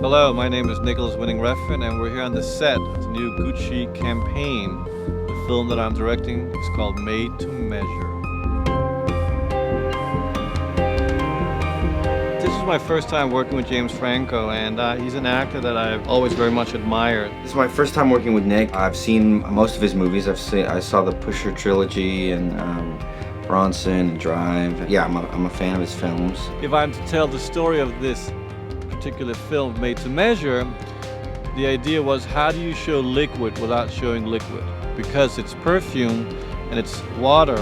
Hello, my name is Nicholas Winning Refn, and we're here on the set of the new Gucci campaign. The film that I'm directing is called Made to Measure. This is my first time working with James Franco, and he's an actor that I've always very much admired. This is my first time working with Nick. I've seen most of his movies. I saw the Pusher trilogy and Bronson and Drive. Yeah, I'm a fan of his films. If I'm to tell the story of this particular film, Made to Measure, the idea was, how do you show liquid without showing liquid? Because it's perfume and it's water,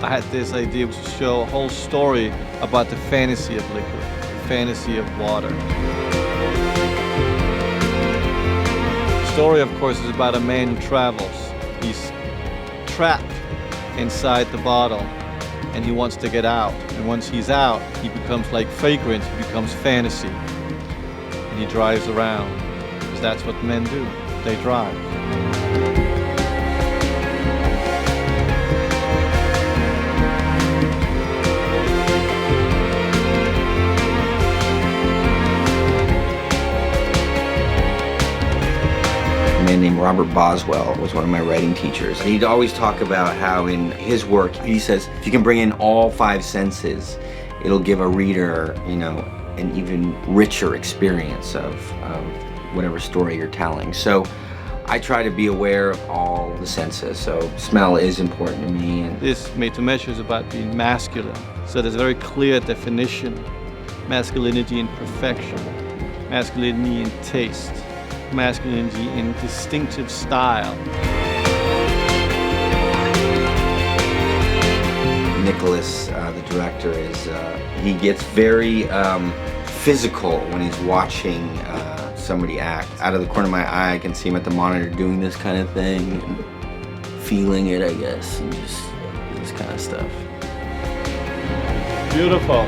I had this idea to show a whole story about the fantasy of liquid, the fantasy of water. The story, of course, is about a man who travels. He's trapped inside the bottle and he wants to get out. And once he's out, he becomes like fragrance, he becomes fantasy. And he drives around, because that's what men do, they drive. A man named Robert Boswell was one of my writing teachers. He'd always talk about how in his work, he says, if you can bring in all five senses, it'll give a reader, an even richer experience of whatever story you're telling. So I try to be aware of all the senses, so smell is important to me. And this Made to Measure is about being masculine. So there's a very clear definition. Masculinity in perfection, masculinity in taste, masculinity in distinctive style. Nicholas, the director, he gets very physical when he's watching somebody act. Out of the corner of my eye, I can see him at the monitor doing this kind of thing, and feeling it, I guess, and just this kind of stuff. Beautiful.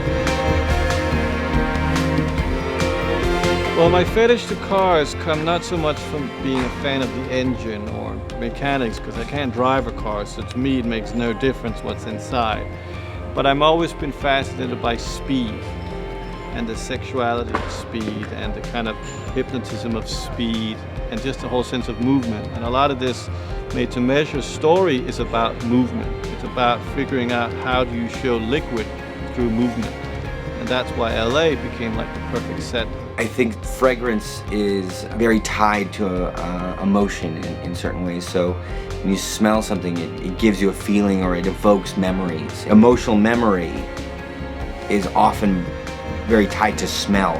Well, my fetish to cars come not so much from being a fan of the engine or mechanics, because I can't drive a car, so to me it makes no difference what's inside. But I've always been fascinated by speed and the sexuality of speed and the kind of hypnotism of speed and just the whole sense of movement. And a lot of this Made to Measure story is about movement. It's about figuring out how do you show liquid through movement. And that's why LA became like the perfect set. I think fragrance is very tied to emotion in certain ways. So when you smell something, it gives you a feeling or it evokes memories. Emotional memory is often very tied to smell.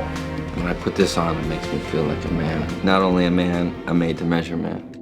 When I put this on, it makes me feel like a man. Not only a man, a made to measure man.